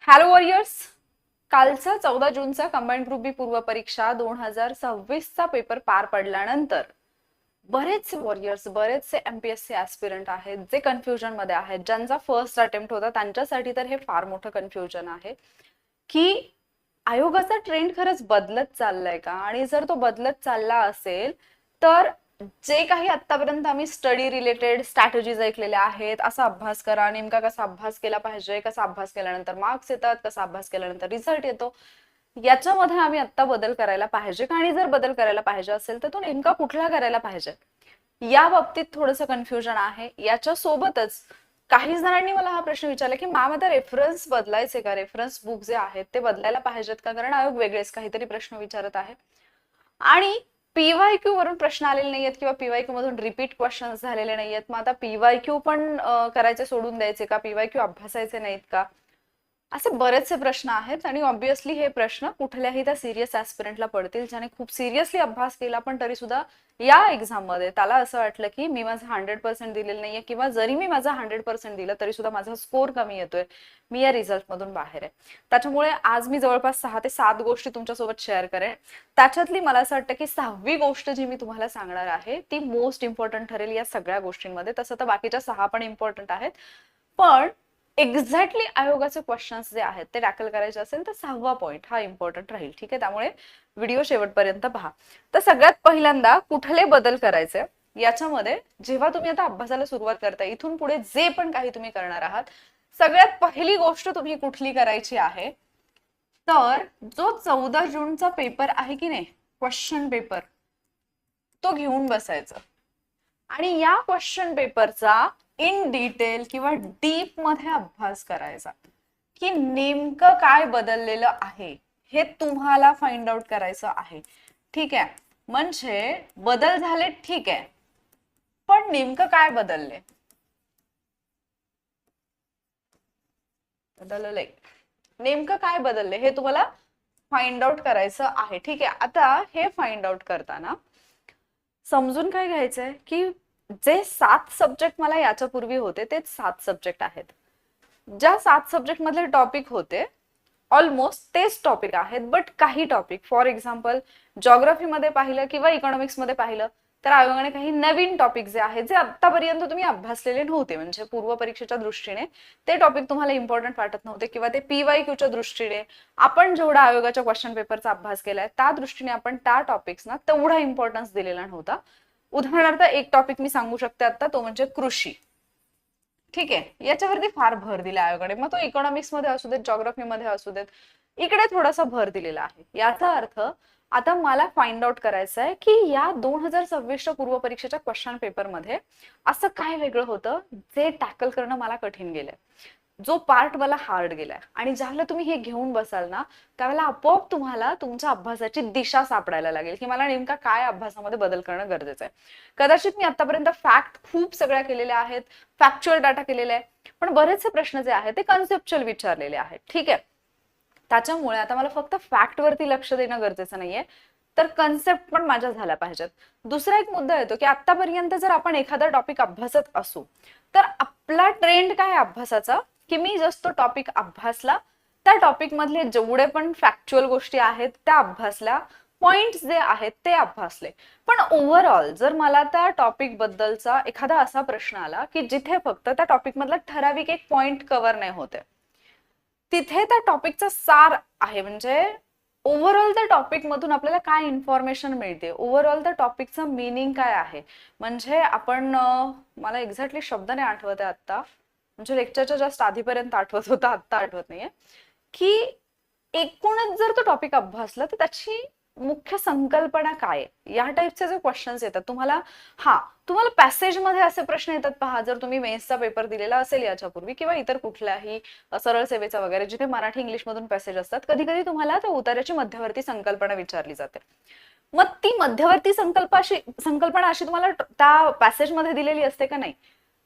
Hello warriors. कालचा 14 जूनचा combined group बी पूर्व परीक्षा 2026चा पेपर पार पडल्यानंतर बरेचसे वॉरियर्स, बरेचसे एमपीएससी ऍस्पिरंट आहेत जे कन्फ्युजन मध्ये आहेत. ज्यांचा फर्स्ट अटेम्प्ट होता त्यांच्यासाठी तर हे फार मोठं कन्फ्युजन आहे की आयोगाचा ट्रेंड खरंच बदलत चाललाय का, आणि जर तो बदलत चालला असेल तर जे काही आतापर्यंत आम्ही स्टडी रिलेटेड स्ट्रॅटेजीज ऐकलेल्या आहेत, असा अभ्यास करा, नेमका कसा अभ्यास केला पाहिजे, कसा अभ्यास केल्यानंतर मार्क्स येतात, कसा अभ्यास केल्यानंतर रिझल्ट येतो, याच्यामध्ये आम्ही आता बदल करायला पाहिजे का, आणि जर बदल करायला पाहिजे असेल तर तो नेमका कुठला करायला पाहिजे, या बाबतीत थोडंसं कन्फ्युजन आहे. याच्या सोबतच काही जणांनी मला हा प्रश्न विचारला की मॅम आता रेफरन्स बदलायचे का, रेफरन्स बुक जे आहेत ते बदलायला पाहिजेत का, कारण आयोग वेगळेच काहीतरी प्रश्न विचारत आहे. आणि पीवायक्यू वरून प्रश्न आलेले नाहीयेत किंवा पीवायक्यू मधून रिपीट क्वेश्चन झालेले नाहीयेत. मग आता पीवायक्यू पण करायचे सोडून द्यायचे का, पीवायक्यू अभ्यासायचे नाहीत का, असे बरेचसे प्रश्न आहेत. आणि ऑब्व्हियसली हे प्रश्न कुठल्याही त्या सिरियस ऍस्पिरंटला पडतील ज्याने खूप सिरियसली अभ्यास केला पण तरी सुद्धा या एक्झाम मध्ये त्याला असं वाटलं की मी माझं 100% दिलेलं नाहीये, किंवा जरी मी माझं 100% दिलं तरी सुद्धा माझा स्कोर कमी येतोय, मी या रिझल्ट मधून बाहेर आहे. त्याच्यामुळे आज मी जवळपास 6 ते 7 गोष्टी तुमच्यासोबत शेअर करेन. त्याच्यातली मला असं वाटतं की 6वी गोष्ट जी मी तुम्हाला सांगणार आहे ती मोस्ट इम्पॉर्टंट ठरेल या सगळ्या गोष्टींमध्ये. तसं तर बाकीच्या 6 पण इम्पॉर्टंट आहेत, पण एक्झॅक्टली आयोगाचे क्वेश्चन्स जे आहेत ते टॅकल करायचे असेल तर 6वा पॉइंट हा इम्पॉर्टंट राहील. ठीक आहे, त्यामुळे व्हिडिओ शेवटपर्यंत पहा. तर सगळ्यात पहिल्यांदा कुठले बदल करायचे याच्यामध्ये, जेव्हा तुम्ही आता अभ्यासाला सुरुवात करताय इथून पुढे जे पण काही तुम्ही करणार आहात, सगळ्यात पहिली गोष्ट तुम्ही कुठली करायची आहे, तर जो 14 जूनचा पेपर आहे की नाही, क्वेश्चन पेपर, तो घेऊन बसायचा आणि या क्वेश्चन पेपरचा इन डिटेल किंवा डीप मध्ये अभ्यास करायचा की नेमकं काय बदललेलं आहे हे तुम्हाला फाइंड आउट करायचं आहे. ठीक आहे, म्हणजे बदल झाले ठीक आहे, पण नेमकं काय बदलले, बदललंय नेमकं काय बदलले हे तुम्हाला फाइंड आउट करायचं आहे. ठीक आहे, आता हे फाइंड आउट करताना समजून काय घ्यायचंय की जे 7 सब्जेक्ट मला याच्या पूर्वी होते तेच 7 सब्जेक्ट आहेत. ज्या 7 सब्जेक्ट मधले टॉपिक होते ऑलमोस्ट तेच टॉपिक आहेत, बट काही टॉपिक, फॉर एक्झाम्पल जॉग्राफीमध्ये पाहिलं किंवा इकॉनॉमिक्समध्ये पाहिलं तर आयोगाने काही नवीन टॉपिक जे आहेत जे आतापर्यंत तुम्ही अभ्यासलेले नव्हते, म्हणजे पूर्व परीक्षेच्या दृष्टीने ते टॉपिक तुम्हाला इम्पॉर्टंट वाटत नव्हते, किंवा ते पीवायक्यूच्या दृष्टीने आपण जेवढा आयोगाच्या क्वेश्चन पेपरचा अभ्यास केलाय त्या दृष्टीने आपण त्या टॉपिक्सना तेवढा इम्पॉर्टन्स दिलेला नव्हता. उदाहरणार्थ एक टॉपिक मी सांगू शकते आता, तो म्हणजे कृषी. ठीक आहे, याच्यावरती फार भर दिला आयोगाने, मग तो इकॉनॉमिक्स मध्ये असू देत, जॉग्राफी मध्ये असू देत, इकडे थोडासा भर दिलेला आहे. याचा अर्थ आता मला फाइंड आउट करायचं आहे की या 2026च्या पूर्व परीक्षेच्या क्वेश्चन पेपरमध्ये असं काय वेगळं होतं जे टॅकल करणं मला कठीण गेलंय, जो पार्ट मला हार्ड गेलाय. आणि ज्यावेळेला तुम्ही हे घेऊन बसाल ना त्यावेळेला आपोआप तुम्हाला तुमच्या अभ्यासाची दिशा सापडायला लागेल की मला नेमका काय अभ्यासामध्ये बदल करणं गरजेचं आहे. कदाचित मी आतापर्यंत फॅक्ट खूप सगळ्या केलेल्या आहेत, फॅक्च्युअल डाटा केलेला आहे, पण बरेचसे प्रश्न जे आहेत ते कन्सेप्च्युअल विचारलेले आहेत. ठीक आहे, त्याच्यामुळे आता मला फक्त फॅक्ट वरती लक्ष देणं गरजेचं नाहीये, तर कन्सेप्ट पण माझ्या झाल्या पाहिजेत. दुसरा एक मुद्दा येतो की आतापर्यंत जर आपण एखादा टॉपिक अभ्यासत असू तर आपला ट्रेंड काय अभ्यासाचा, की मी जस्ट तो टॉपिक अभ्यासला, त्या टॉपिक मधले जेवढे पण फॅक्च्युअल गोष्टी आहेत त्या अभ्यासल्या, पॉइंट्स जे आहेत ते अभ्यासले. पण ओव्हरऑल जर मला त्या टॉपिक बद्दलचा एखादा असा प्रश्न आला की जिथे फक्त त्या टॉपिक मधला ठराविक एक पॉइंट कव्हर नाही होते, तिथे त्या टॉपिकचा सार आहे, म्हणजे ओव्हरऑल त्या टॉपिक मधून आपल्याला काय इन्फॉर्मेशन मिळते, ओव्हरऑल त्या टॉपिकचं मीनिंग काय आहे. म्हणजे आपण मला एक्झॅक्टली शब्द नाही आठवत आहे आता, म्हणजे लेक्चरच्या जस्ट आधीपर्यंत आठवत होता, आत्ता आठवत नाहीये, की एकूणच जर तो टॉपिक अभ्यासला तर त्याची मुख्य संकल्पना काय, या टाइपचे जे क्वेश्चन्स येतात तुम्हाला. हा, तुम्हाला पॅसेज मध्ये असे प्रश्न येतात पहा, जर तुम्ही मेन्सचा पेपर दिलेला असेल याच्यापूर्वी किंवा इतर कुठल्याही सरळ सेवेचा वगैरे, जिथे मराठी इंग्लिश मधून पॅसेज असतात, कधी कधी तुम्हाला त्या उतार्याची मध्यवर्ती संकल्पना विचारली जाते. मग ती मध्यवर्ती संकल्पना अशी तुम्हाला त्या पॅसेज मध्ये दिलेली असते का, नाही,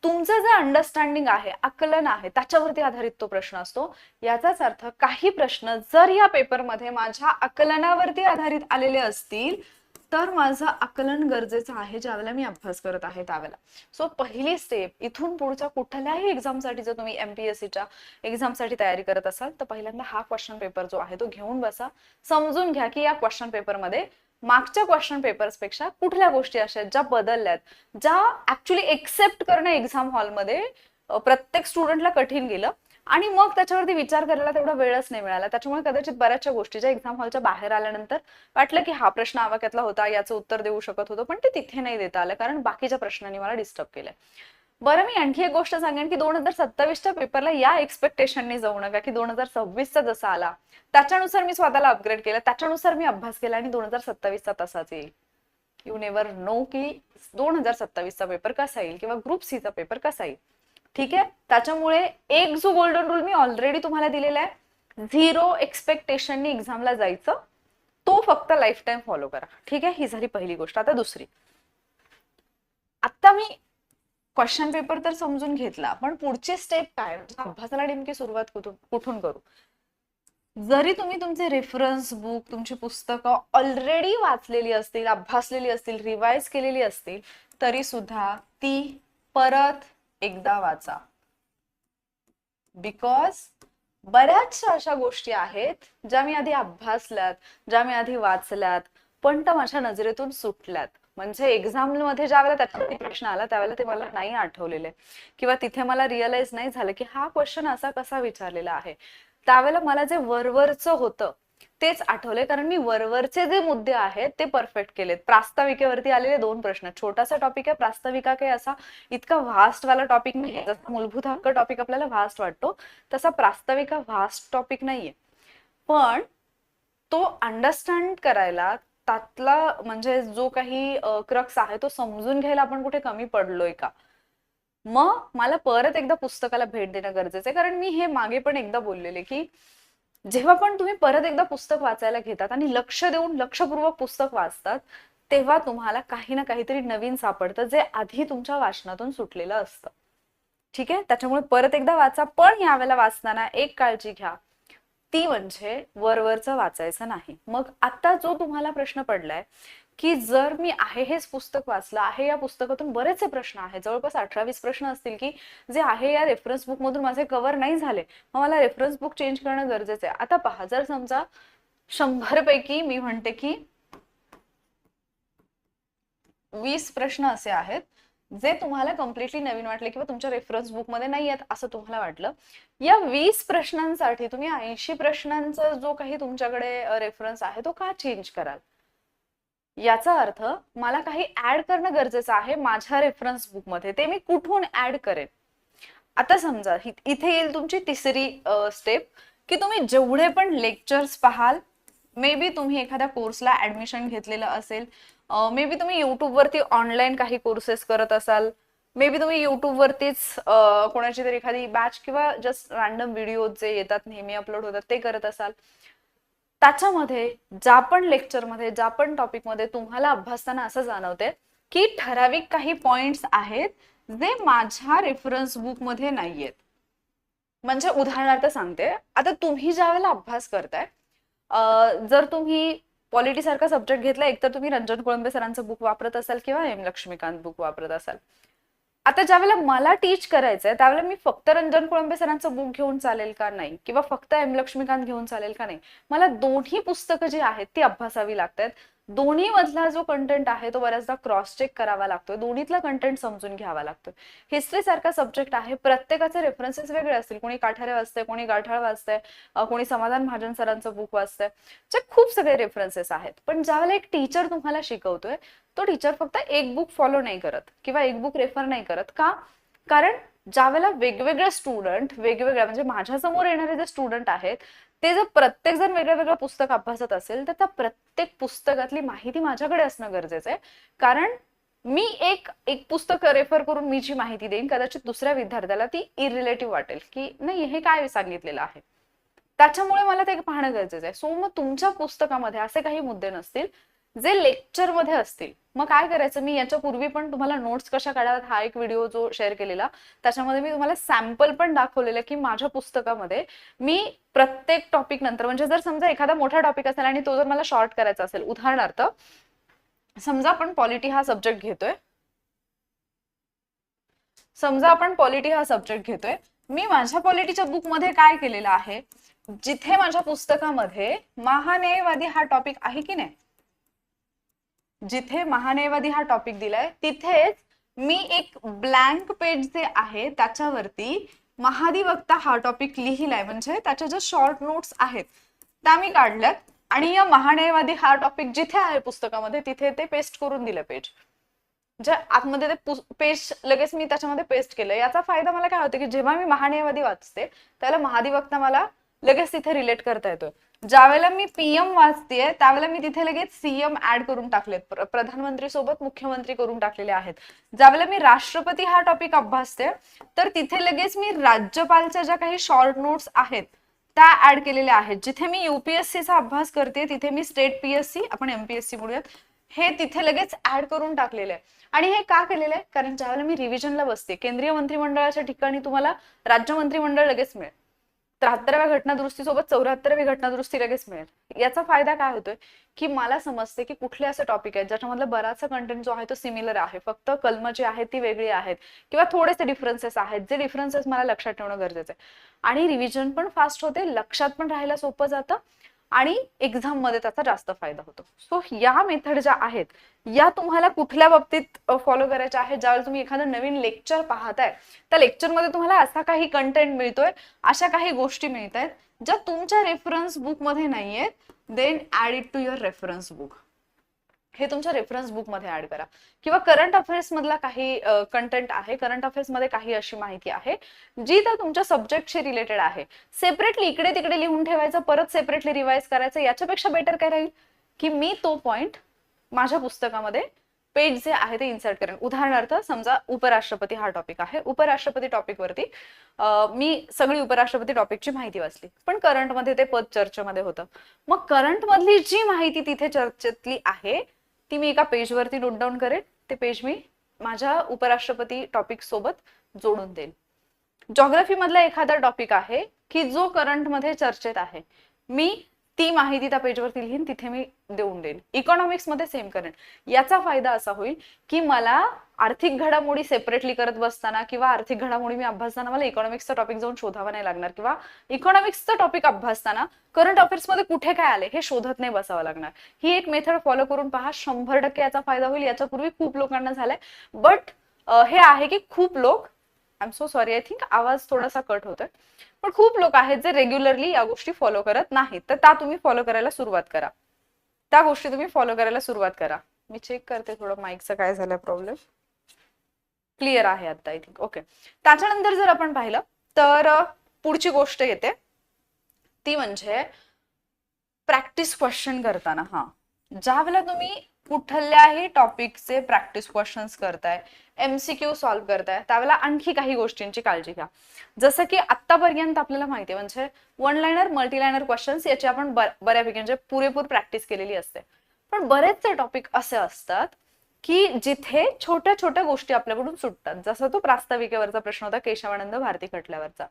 तुमचं जे अंडरस्टँडिंग आहे, आकलन आहे, त्याच्यावरती आधारित तो प्रश्न असतो. याचाच अर्थ काही प्रश्न जर या पेपरमध्ये माझ्या आकलनावरती आधारित आलेले असतील तर माझं आकलन गरजेचं आहे ज्यावेळेला मी अभ्यास करत आहे त्यावेळेला. सो पहिली स्टेप, इथून पुढच्या कुठल्याही एक्झामसाठी जर तुम्ही एमपीएससीच्या एक्झामसाठी तयारी करत असाल तर पहिल्यांदा हा क्वेश्चन पेपर जो आहे तो घेऊन बसा. समजून घ्या की या क्वेश्चन पेपरमध्ये मागच्या क्वेश्चन पेपर्स पेक्षा कुठल्या गोष्टी अशा आहेत ज्या बदलल्यात, ज्या ऍक्च्युली एक्सेप्ट करणं एक्झाम हॉलमध्ये प्रत्येक स्टुडंटला कठीण गेलं आणि मग त्याच्यावरती विचार करायला तेवढा वेळच नाही मिळाला. त्याच्यामुळे कदाचित बऱ्याचशा गोष्टी ज्या एक्झाम हॉलच्या बाहेर आल्यानंतर वाटलं की हा प्रश्न आवाक्यातला होता, याचं उत्तर देऊ शकत होतो, पण ते तिथे नाही देता आलं कारण बाकीच्या प्रश्नांनी मला डिस्टर्ब केलंय. बरं, मी आणखी एक गोष्ट सांगेन की 2027च्या पेपरला या एक्सपेक्टेशनने जाऊ नका की 2026चा जसा आला त्याच्यानुसार मी स्वतःला अपग्रेड केलं, त्याच्यानुसार मी अभ्यास केला आणि 2027चा तसाच येईल. यू नेव्हर नो की 2027चा पेपर कसा येईल किंवा ग्रुप सीचा पेपर कसा येईल. ठीक आहे, त्याच्यामुळे एक जो गोल्डन रूल मी ऑलरेडी तुम्हाला दिलेला आहे, 0 एक्सपेक्टेशननी एक्झामला जायचं, तो फक्त लाईफ टाइम फॉलो करा. ठीक आहे, ही झाली पहिली गोष्ट. आता दुसरी, आता मी क्वेश्चन पेपर तर समजून घेतला, पण पुढची स्टेप काय, अभ्यासाला नेमकी सुरुवात कुठून करू. जरी तुम्ही तुमचे रेफरन्स बुक, तुमची पुस्तकं ऑलरेडी वाचलेली असतील, अभ्यासलेली असतील, रिवाइज केलेली असतील, तरी सुद्धा ती परत एकदा वाचा. बिकॉज बऱ्याचशा अशा गोष्टी आहेत ज्या मी आधी अभ्यासल्यात, ज्या मी आधी वाचल्यात, पण त्या माझ्या नजरेतून सुटल्यात. म्हणजे एक्झाम मध्ये ज्या वेळेला त्याच्यावरती प्रश्न आला त्यावेळेला ते मला नाही आठवलेले किंवा तिथे मला रिअलाइज नाही झालं की हा क्वेश्चन असा कसा विचारलेला आहे. त्यावेळेला मला जे वरवरचं होतं तेच आठवले, कारण मी वरवरचे जे मुद्दे आहेत ते परफेक्ट केलेत. प्रास्ताविकेवरती आलेले 2 प्रश्न, छोटासा टॉपिक आहे प्रास्ताविका, काही असा इतका व्हास्ट वाला टॉपिक नाही. जसा मूलभूत हक्क टॉपिक आपल्याला व्हास्ट वाटतो तसा प्रास्ताविका व्हास्ट टॉपिक नाहीये, पण तो अंडरस्टँड करायला, त्यातला म्हणजे जो काही क्रक्स आहे तो समजून घ्यायला आपण कुठे कमी पडलोय का. मग मला परत एकदा पुस्तकाला भेट देणं गरजेचं आहे, कारण मी हे मागे पण एकदा बोललेले की जेव्हा पण तुम्ही परत एकदा पुस्तक वाचायला घेतात आणि लक्ष देऊन लक्षपूर्वक पुस्तक वाचतात तेव्हा तुम्हाला काही ना काहीतरी नवीन सापडतं जे आधी तुमच्या वाचनातून सुटलेलं असतं. ठीक आहे, त्याच्यामुळे परत एकदा वाचा, पण यावेळेला वाचताना एक काळजी घ्या, ती म्हणजे वरवरचं वाचायचं नाही. मग आता जो तुम्हाला प्रश्न पडलाय की जर मी आहे हेच पुस्तक वाचलं आहे, या पुस्तकातून बरेचसे प्रश्न आहेत, जवळपास 18-20 प्रश्न असतील की जे आहे या रेफरन्स बुक मधून माझे कव्हर नाही झाले, मग मला रेफरन्स बुक चेंज करणं गरजेचं आहे. आता पहा, जर समजा 100 पैकी मी म्हणते की 20 प्रश्न असे आहेत जे तुम्हाला कम्प्लिटली नवीन वाटले किंवा तुमच्या रेफरन्स बुक मध्ये नाही आहेत असं तुम्हाला वाटलं, या 20 प्रश्नांसाठी तुम्ही 80 प्रश्नांचा जो काही तुमच्याकडे रेफरन्स आहे तो का चेंज कराल. याचा अर्थ मला काही ऍड करणं गरजेचं आहे माझ्या रेफरन्स बुक मध्ये, ते मी कुठून ऍड करेन. आता समजा इथे येईल तुमची तिसरी स्टेप की तुम्ही जेवढे पण लेक्चर्स पाहाल, मे बी तुम्ही एखाद्या कोर्सला ऍडमिशन घेतलेलं असेल, मे बी तुम्ही युट्यूब वरती ऑनलाईन काही कोर्सेस करत असाल, मे बी तुम्ही युट्यूब वरतीच कोणाची तरी एखादी बॅच किंवा जस्ट रॅन्डम व्हिडिओ जे येतात नेहमी अपलोड होतात ते करत असाल. त्याच्यामध्ये ज्या पण लेक्चरमध्ये, ज्या पण टॉपिकमध्ये तुम्हाला अभ्यासताना असं जाणवते की ठराविक काही पॉइंट्स आहेत जे माझ्या रेफरन्स बुक मध्ये नाहीयेत. म्हणजे उदाहरणार्थ सांगते, आता तुम्ही ज्या वेळेला अभ्यास करताय, जर तुम्ही पॉलिटी सारखा सब्जेक्ट घेतला, एकतर तुम्ही रंजन कोळंबे सरांचं बुक वापरत असाल किंवा एम लक्ष्मीकांत बुक वापरत असाल. आता ज्यावेळेला मला टीच करायचंय त्यावेळेला मी फक्त रंजन कोळंबे सरांचं बुक घेऊन चालेल का नाही, किंवा फक्त एम लक्ष्मीकांत घेऊन चालेल का नाही, मला दोन्ही पुस्तकं जी आहेत ती अभ्यासावी लागतात. दोन्ही मधला जो कंटेंट आहे तो बऱ्याचदा क्रॉस चेक करावा लागतोय, दोन्हीतला कंटेंट समजून घ्यावा लागतोय. हिस्ट्री सारखा सब्जेक्ट आहे, प्रत्येकाचे रेफरन्सेस वेगळे असतील, कोणी काठारे वाचतंय, कोणी गाठाळ वाचतंय, कोणी समाधान महाजन सरांचं बुक वाचतंय, जे खूप सगळे रेफरन्सेस आहेत. पण ज्यावेळेला एक टीचर तुम्हाला शिकवतोय तो टीचर फक्त एक बुक फॉलो नाही करत किंवा एक बुक रेफर नाही करत का, कारण ज्यावेळेला वेगवेगळे स्टुडंट, वेगवेगळ्या म्हणजे माझ्या समोर येणारे जे स्टुडंट आहेत ते जर प्रत्येक जण वेगळं वेगळं पुस्तक अभ्यासत असेल तर त्या प्रत्येक पुस्तकातली माहिती माझ्याकडे असणं गरजेचं आहे. कारण मी एक पुस्तक रेफर करून मी जी माहिती देईन कदाचित दुसऱ्या विद्यार्थ्याला ती इरिलेटिव्ह वाटेल की नाही हे काय सांगितलेलं आहे, त्याच्यामुळे मला ते पाहणं गरजेचं आहे. सो मग तुमच्या पुस्तकामध्ये असे काही मुद्दे नसतील जे लेक्चर मध्ये असतील. मग काय करायचं, मी याच्या पूर्वी पण तुम्हाला नोट्स कशा काढाव्यात हा एक व्हिडिओ जो शेअर केलेला त्याच्यामध्ये मी तुम्हाला सॅम्पल पण दाखवलेलं की माझ्या पुस्तकामध्ये मी प्रत्येक टॉपिक नंतर, म्हणजे जर समजा एखादा मोठा टॉपिक असेल आणि तो जर मला शॉर्ट करायचा असेल, उदाहरणार्थ समजा आपण पॉलिटी हा सब्जेक्ट घेतोय, समजा आपण पॉलिटी हा सब्जेक्ट घेतोय, मी माझ्या पॉलिटीच्या बुक मध्ये काय केलेलं आहे, जिथे माझ्या पुस्तकामध्ये महान्यायवादी हा टॉपिक आहे की नाही, जिथे महान्यायवादी हा टॉपिक दिलाय तिथेच मी एक ब्लँक पेज जे आहे त्याच्यावरती महाधिवक्ता हा टॉपिक लिहिलाय, म्हणजे त्याच्या ज्या शॉर्ट नोट्स आहेत त्या मी काढल्यात आणि या महान्यायवादी हा टॉपिक जिथे आहे पुस्तकामध्ये तिथे ते पेस्ट करून दिलं पेज, जे आतमध्ये ते पेज लगेच मी त्याच्यामध्ये पेस्ट केलं. याचा फायदा मला काय होतो की जेव्हा मी महान्यायवादी वाचते त्याला महाधिवक्ता मला लगेच तिथे रिलेट करता येतोय. ज्यावेळेला मी पीएम वाचतेय त्यावेळेला मी तिथे लगेच सीएम ऍड करून टाकलेत, प्रधानमंत्री सोबत मुख्यमंत्री करून टाकलेले आहेत. ज्यावेळेला मी राष्ट्रपती हा टॉपिक अभ्यासते तर तिथे लगेच मी राज्यपालच्या ज्या काही शॉर्ट नोट्स आहेत त्या ऍड केलेल्या आहेत. जिथे मी युपीएससीचा अभ्यास करते तिथे मी स्टेट पीएससी, आपण एमपीएससी म्हणूयात, हे तिथे लगेच ऍड करून टाकलेलं आहे. आणि हे का केलेलं आहे, कारण ज्यावेळेला मी रिव्हिजनला बसते केंद्रीय मंत्रिमंडळाच्या ठिकाणी तुम्हाला राज्य मंत्रिमंडळ लगेच मिळेल, 73व्या घटनादुरुस्तीसोबत 74वी घटनादुरुस्ती लगेच मिळेल. याचा फायदा काय होतोय की मला समजते की कुठले असे टॉपिक आहेत ज्याच्यामधला बराचसा कंटेंट जो आहे तो सिमिलर आहे, फक्त कलम जी आहेत ती वेगळी आहेत किंवा थोडेसे डिफरन्सेस आहेत, जे डिफरन्सेस मला लक्षात ठेवणं गरजेचं आहे. आणि रिव्हिजन पण फास्ट होते, लक्षात पण राहायला सोपं जातं आणि एक्झाम मध्ये त्याचा जास्त फायदा होतो. सो या मेथड ज्या आहेत या तुम्हाला कुठल्या बाबतीत फॉलो करायच्या आहेत, ज्यावेळेला तुम्ही एखादं नवीन लेक्चर पाहताय त्या लेक्चरमध्ये तुम्हाला असा काही कंटेंट मिळतोय, अशा काही गोष्टी मिळत आहेत ज्या तुमच्या रेफरन्स बुक मध्ये नाहीयेत, then add it to your reference book. हे तुमच्या रेफरन्स बुक मध्ये ऍड करा. किंवा करंट अफेअर्स मधला काही कंटेंट आहे, करंट अफेअर्स मध्ये काही अशी माहिती आहे जी तर तुमच्या सब्जेक्टशी रिलेटेड आहे, सेपरेटली इकडे तिकडे लिहून ठेवायचं, परत सेपरेटली रिवाइज करायचं, याच्यापेक्षा बेटर काय राहील की मी तो पॉइंट माझ्या पुस्तकामध्ये पेज जे आहे ते इन्सर्ट करेन. उदाहरणार्थ समजा उपराष्ट्रपती हा टॉपिक आहे, उपराष्ट्रपती टॉपिक वरती मी सगळी उपराष्ट्रपती टॉपिकची माहिती वाचली, पण करंट मध्ये ते पद चर्चेमध्ये होतं. मग करंट मधली जी माहिती तिथे चर्चेतली आहे ती मी एका पेजवरती नोट डाऊन करेन, ते पेज मी माझ्या उपराष्ट्रपती टॉपिक सोबत जोडून देईन. जॉग्राफी मधला एखादा टॉपिक आहे की जो करंट मध्ये चर्चेत आहे, मी ती माहिती त्या पेजवरती लिहीन, तिथे मी देऊन देईन. इकॉनॉमिक्स मध्ये सेम करेन. याचा फायदा असा होईल की मला आर्थिक घडामोडी सेपरेटली करत बसताना किंवा आर्थिक घडामोडी मी अभ्यासताना मला इकॉनॉमिक्सचा टॉपिक जाऊन शोधावा नाही लागणार, किंवा इकॉनॉमिक्सचा टॉपिक अभ्यासताना करंट अफेअर्स मध्ये कुठे काय आले हे शोधत नाही बसावं लागणार. ही एक मेथड फॉलो करून पहा, 100% याचा फायदा होईल. याच्यापूर्वी खूप लोकांना झालाय, बट हे आहे की खूप लोक, I am so sorry, I think आवाज थोडासा कट होतोय, पण खूप लोक आहेत जे रेग्युलरली या गोष्टी फॉलो करत नाहीत. तर त्या तुम्ही फॉलो करायला सुरुवात करा, त्या गोष्टी तुम्ही फॉलो करायला सुरुवात करा. मी चेक करते थोडं माईकचं काय झालं प्रॉब्लेम. क्लिअर आहे आता आय थिंक. ओके. त्याच्यानंतर जर आपण पाहिलं तर पुढची गोष्ट येते ती म्हणजे प्रॅक्टिस क्वेश्चन करताना. हा, ज्या वेळेला तुम्ही कुठल्याही टॉपिकचे प्रॅक्टिस क्वेश्चन्स करताय, एमसीक्यू सॉल्व्ह करताय, त्यावेळेला आणखी काही गोष्टींची काळजी घ्या. जसं की आतापर्यंत आपल्याला माहिती आहे म्हणजे one liner, multi liner questions याची आपण बऱ्यापैकी म्हणजे पुरेपूर प्रॅक्टिस केलेली असते. पण बरेचसे टॉपिक असे असतात की जिथे छोट्या छोट्या गोष्टी आपल्याकडून सुटतात, जसं तो प्रास्ताविकेवरचा प्रश्न होता केशवानंद भारती खटल्यावरचा.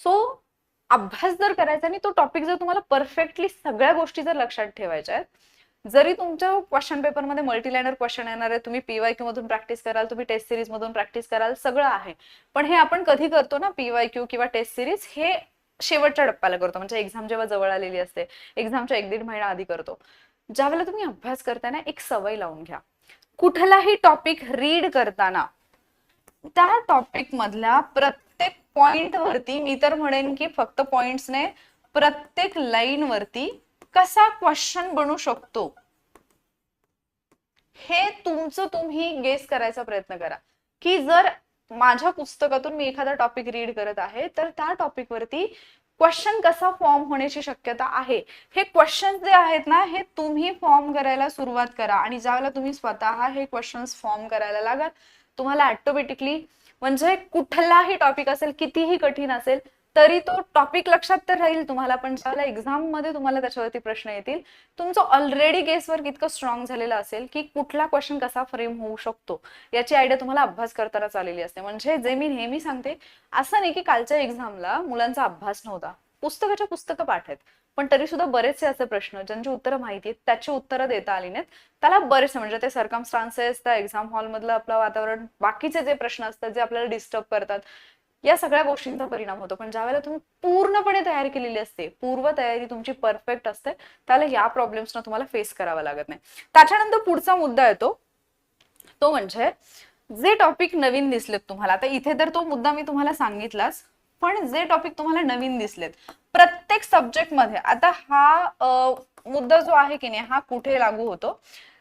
सो अभ्यास जर करायचा आणि तो टॉपिक जर तुम्हाला परफेक्टली सगळ्या गोष्टी जर लक्षात ठेवायच्या आहेत, जरी तुमच्या क्वेश्चन पेपरमध्ये मल्टी लायनर क्वेश्चन येणार आहे, तुम्ही पीवायक्यू मधून प्रॅक्टिस कराल, तुम्ही टेस्ट सिरीज मधून प्रॅक्टिस कराल, सगळं आहे, पण हे आपण कधी करतो ना, पीवायक्यू किंवा टेस्ट सिरीज हे शेवटच्या टप्प्याला करतो, म्हणजे एक्झाम जेव्हा जवळ आलेली असते, एक्झामच्या 1-1.5 महिना आधी करतो. ज्यावेळेला तुम्ही अभ्यास करताना एक सवय लावून घ्या, कुठलाही टॉपिक रीड करताना त्या टॉपिक मधल्या प्रत्येक पॉइंट वरती, मी तर म्हणेन की फक्त पॉइंट्स ने, प्रत्येक लाईन वरती कसा क्वेश्चन बनू शकतो हे तुमचं तुम्ही गेस करायचा प्रयत्न करा. की जर माझ्या पुस्तकातून मी एखादा टॉपिक रीड करत आहे तर त्या टॉपिक वरती क्वेश्चन कसा फॉर्म होण्याची शक्यता आहे, हे क्वेश्चन जे आहेत ना हे तुम्ही फॉर्म करायला सुरुवात करा. आणि ज्यावेळेला तुम्ही स्वतः हे क्वेश्चन्स फॉर्म करायला लागाल, तुम्हाला ऑटोमॅटिकली म्हणजे कुठलाही टॉपिक असेल, कितीही कठीण असेल तरी तो टॉपिक लक्षात तर राहील तुम्हाला, पण ज्यावेळेला एक्झाम मध्ये तुम्हाला त्याच्यावरती प्रश्न येतील, तुमचं ऑलरेडी गेसवर्क इतकं स्ट्रॉंग झालेलं असेल की कुठला क्वेश्चन कसा फ्रेम होऊ शकतो याची आयडिया तुम्हाला अभ्यास करतानाच आलेली असते. म्हणजे जे मी नेहमी सांगते, असं नाही की कालच्या एक्झामला मुलांचा अभ्यास नव्हता, पुस्तकाच्या पुस्तकं पाठ आहेत, पण तरी सुद्धा बरेचसे असे प्रश्न ज्यांची उत्तरं माहिती आहेत त्याची उत्तरं देता आली नाहीत. त्याला बरेचसे म्हणजे ते सर्कमस्टान्सेस, त्या एक्झाम हॉलमधलं आपलं वातावरण, बाकीचे जे प्रश्न असतात जे आपल्याला डिस्टर्ब करतात, या सगळ्या गोष्टींचा परिणाम होतो. पण ज्यावेळेला तुम्ही पूर्णपणे तयारी केलेली असते, पूर्व तयारी तुमची परफेक्ट असते, त्याला या प्रॉब्लेम्सना तुम्हाला फेस करावा लागत नाही. त्याच्यानंतर पुढचा मुद्दा येतो तो म्हणजे जे टॉपिक नवीन दिसलेत तुम्हाला. आता इथे तर तो मुद्दा मी तुम्हाला सांगितलाच, पण जे टॉपिक तुम्हाला नवीन दिसलेत प्रत्येक सब्जेक्ट मध्ये, आता हा मुद्दा जो आहे की नाही हा कुठे लागू होतो,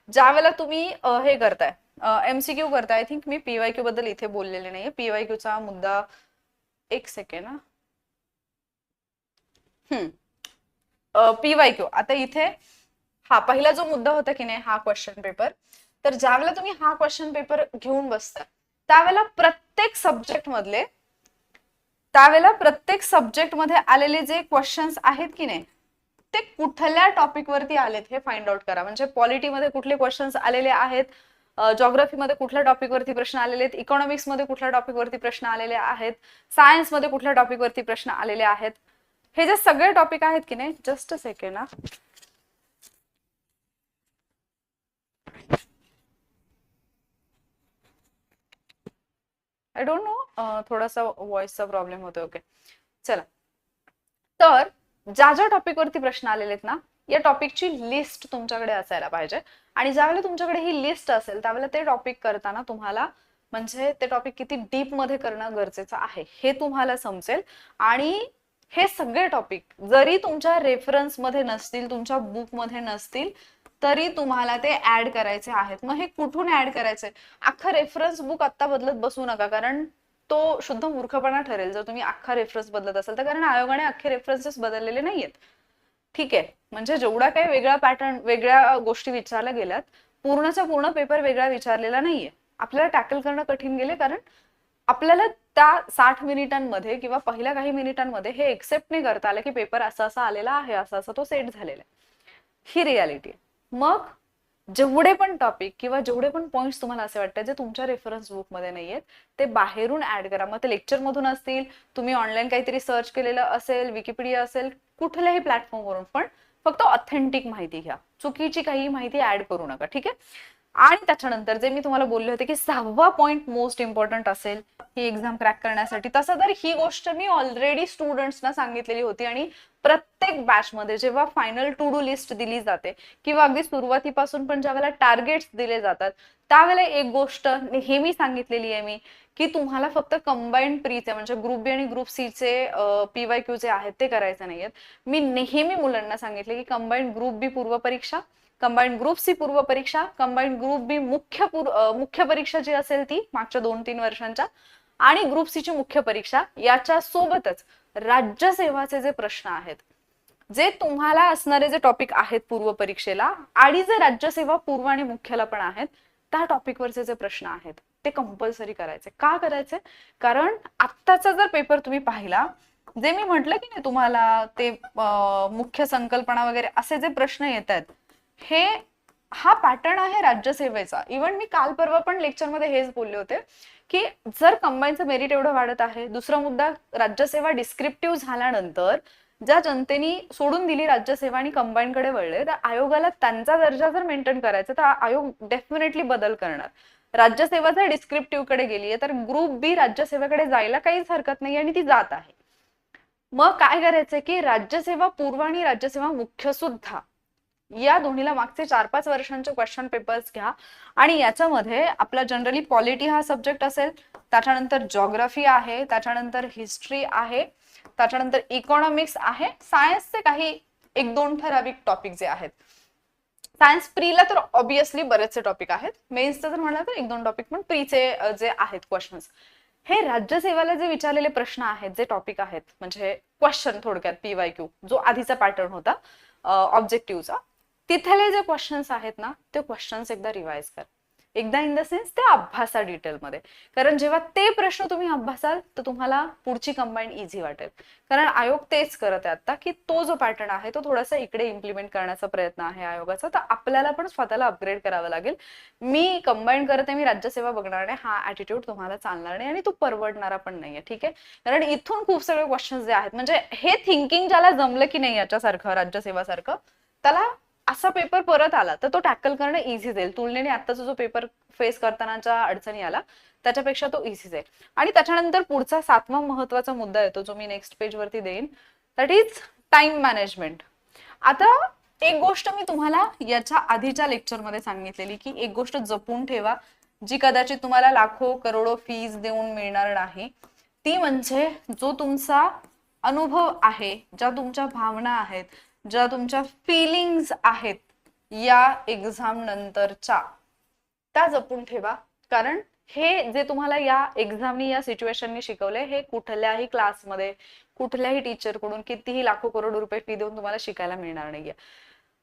ज्या वेळेला तुम्ही हे करताय एमसीक्यू करताय. आय थिंक मी पीवायक्यू बद्दल इथे बोललेले नाहीये. पीवायक्यूचा मुद्दा, एक सेकंड पीवायक्यू. आता इथे हा पहिला जो मुद्दा होता की नाही, हा क्वेश्चन पेपर, तर ज्यावेळेला तुम्ही हा क्वेश्चन पेपर घेऊन बसता त्यावेळेला प्रत्येक सब्जेक्ट मध्ये आलेले जे क्वेश्चन्स आहेत की नाही ते कुठल्या टॉपिक वरती आलेत हे फाइंड आउट करा. म्हणजे पॉलिटीमध्ये कुठले क्वेश्चन्स आलेले आहेत, जॉग्राफीमध्ये कुठल्या टॉपिक वरती प्रश्न आलेले आहेत, इकॉनॉमिक्स मध्ये कुठल्या टॉपिक वरती प्रश्न आलेले आहेत, सायन्स मध्ये कुठल्या टॉपिक वरती प्रश्न आलेले आहेत. हे जे सगळे टॉपिक आहेत की नाही, just a second I don't know, थोडासा व्हॉइसचा प्रॉब्लेम होतोय. ओके चला, तर ज्या ज्या टॉपिक वरती प्रश्न आलेले आहेत ना, या टॉपिकची लिस्ट तुमच्याकडे असायला पाहिजे. आणि ज्यावेळेला तुमच्याकडे ही लिस्ट असेल त्यावेळेला ते टॉपिक करताना तुम्हाला म्हणजे ते टॉपिक किती डीप मध्ये करणं गरजेचं आहे हे तुम्हाला समजेल. आणि हे सगळे टॉपिक जरी तुमच्या रेफरन्स मध्ये नसतील, तुमच्या बुक मध्ये नसतील, तरी तुम्हाला ते ऍड करायचे आहेत. मग हे कुठून ऍड करायचंय, अख्खा रेफरन्स बुक आता बदलत बसू नका, कारण तो शुद्ध मूर्खपणा ठरेल जर तुम्ही अख्खा रेफरन्स बदलत असाल तर. कारण आयोगाने अख्खे रेफरन्सेस बदललेले नाहीयेत. ठीक आहे, म्हणजे जेवढा काही वेगळा पॅटर्न, वेगळ्या गोष्टी विचारल्या गेल्यात, पूर्णचा पूर्ण पेपर वेगळा विचारलेला नाहीये. आपल्याला टॅकल करणं कठीण गेले, कारण आपल्याला त्या 60 मिनिटांमध्ये किंवा पहिल्या काही मिनिटांमध्ये हे एक्सेप्ट नाही करता आलं की पेपर असा असा आलेला आहे, असा असा तो सेट झालेला आहे. ही रियालिटी आहे. मग जेवढे पण टॉपिक किंवा जेवढे पण पॉइंट्स तुम्हाला असे वाटतात जे तुमच्या रेफरन्स बुक मध्ये नाहीयेत ते बाहेरून ऍड करा. मग ते लेक्चर मधून असतील, तुम्ही ऑनलाईन काहीतरी सर्च केलेलं असेल, विकिपीडिया असेल, कुठल्याही प्लॅटफॉर्मवरून, पण फक्त ऑथेंटिक माहिती घ्या, चुकीची काही माहिती ऍड करू नका. ठीक आहे. आणि त्याच्यानंतर जे मी तुम्हाला बोलले होते की 6वा पॉइंट मोस्ट इम्पॉर्टंट असेल ही एक्झाम क्रॅक करण्यासाठी, तसं तर ही गोष्ट मी ऑलरेडी स्टुडंट्सना सांगितलेली होती. आणि प्रत्येक बॅच मध्ये जेव्हा फायनल टू डू लिस्ट दिली जाते किंवा अगदी सुरुवातीपासून पण ज्या वेळेला टार्गेट्स दिले जातात त्यावेळेला एक गोष्ट नेहमी सांगितलेली आहे मी, की तुम्हाला फक्त कंबाईंड प्रीचे म्हणजे ग्रुप बी आणि ग्रुप सी चे पीवायक्यू जे आहेत ते करायचे नाहीयेत. मी नेहमी मुलांना सांगितले की कंबाईंड ग्रुप बी पूर्व परीक्षा, कंबाईंड ग्रुप सी पूर्व परीक्षा, कंबाईंड ग्रुप बी मुख्य परीक्षा जी असेल ती मागच्या 2-3 वर्षांच्या, आणि ग्रुप सी ची मुख्य परीक्षा, याच्या सोबतच राज्यसेवाचे जे प्रश्न आहेत, जे तुम्हाला असणारे जे टॉपिक आहेत पूर्व परीक्षेला आणि जे राज्यसेवा पूर्व आणि मुख्यला पण आहेत, त्या टॉपिकवरचे जे प्रश्न आहेत ते कंपल्सरी करायचे. का करायचे? कारण आत्ताचा जर पेपर तुम्ही पाहिला, जे मी म्हटलं की नाही तुम्हाला ते मुख्य संकल्पना वगैरे असे जे प्रश्न येत आहेत, हे हा पॅटर्न आहे राज्यसेवेचा. इव्हन मी काल परवा पण लेक्चरमध्ये हेच बोलले होते की जर कंबाईनचं मेरिट एवढं वाढत आहे, दुसरा मुद्दा राज्यसेवा डिस्क्रिप्टिव्ह झाल्यानंतर ज्या जनतेने सोडून दिली राज्यसेवा आणि कंबाईन कडे वळले, तर आयोगाला त्यांचा दर्जा जर मेंटेन करायचा तर आयोग डेफिनेटली बदल करणार. राज्यसेवा जर डिस्क्रिप्टिव्ह कडे गेली आहे तर ग्रुप बी राज्यसेवेकडे जायला काहीच हरकत नाही आणि ती जात आहे. मग काय करायचंय की राज्यसेवा पूर्व आणि राज्यसेवा मुख्य सुद्धा या दोन्हीला मागचे 4-5 वर्षांचे क्वेश्चन पेपर्स घ्या. आणि याच्यामध्ये आपला जनरली पॉलिटी हा सब्जेक्ट असेल, त्याच्यानंतर जॉग्राफी आहे, त्याच्यानंतर हिस्ट्री आहे, त्याच्यानंतर इकॉनॉमिक्स आहे, सायन्सचे काही 1-2 ठराविक टॉपिक जे आहेत. सायन्स प्रीला तर ऑब्विसली बरेचसे टॉपिक आहेत, मेन्सचं जर म्हटलं तर 1-2 टॉपिक, पण प्रीचे जे आहेत क्वेश्चन्स, हे राज्यसेवेला जे विचारलेले प्रश्न आहेत, जे टॉपिक आहेत, म्हणजे क्वेश्चन थोडक्यात पीवायक्यू जो आधीचा पॅटर्न होता ऑब्जेक्टिव्हचा, तिथले जे क्वेश्चन्स आहेत ना ते क्वेश्चन्स एकदा रिवाइज कर. एकदा इन द सेन्स ते अभ्यासा डिटेलमध्ये, कारण जेव्हा ते प्रश्न तुम्ही अभ्यासाल तर तुम्हाला पुढची कंबाईन इझी वाटेल. कारण आयोग तेच करत आहे आता, की तो जो पॅटर्न आहे तो थोडासा इकडे इम्प्लिमेंट करण्याचा प्रयत्न आहे आयोगाचा. तर आपल्याला पण स्वतःला अपग्रेड करावं लागेल. मी कंबाईन करते, मी राज्यसेवा बघणार नाही, हा ऍटिट्यूड तुम्हाला चालणार नाही आणि तो परवडणारा पण नाहीये. ठीक आहे, कारण इथून खूप सगळे क्वेश्चन्स जे आहेत, म्हणजे हे थिंकिंग ज्याला जमलं की नाही याच्यासारखं राज्यसेवासारखं, त्याला असा पेपर परत आला तर तो टॅकल करणं इझी जाईल. तुलनेने आत्ताचा जो पेपर फेस करतानाच्या अडचणी आला त्याच्यापेक्षा तो इझी जाईल. आणि त्याच्यानंतर पुढचा 7वा महत्वाचा मुद्दा येतो जो मी नेक्स्ट पेज वरती देईन, दॅट इज टाइम मॅनेजमेंट. आता एक गोष्ट मी तुम्हाला याच्या आधीच्या लेक्चरमध्ये सांगितलेली, की एक गोष्ट जपून ठेवा जी कदाचित तुम्हाला लाखो करोडो फीज देऊन मिळणार नाही, ती म्हणजे जो तुमचा अनुभव आहे, ज्या तुमच्या भावना आहेत, ज्या तुमच्या फिलिंग्स आहेत या एक्झाम नंतरच्या, त्या जपून ठेवा. कारण हे जे तुम्हाला या एक्झामनी या सिच्युएशननी शिकवलंय हे कुठल्याही क्लासमध्ये कुठल्याही टीचरकडून कितीही लाखो करोडो रुपये फी देऊन तुम्हाला शिकायला मिळणार नाहीये.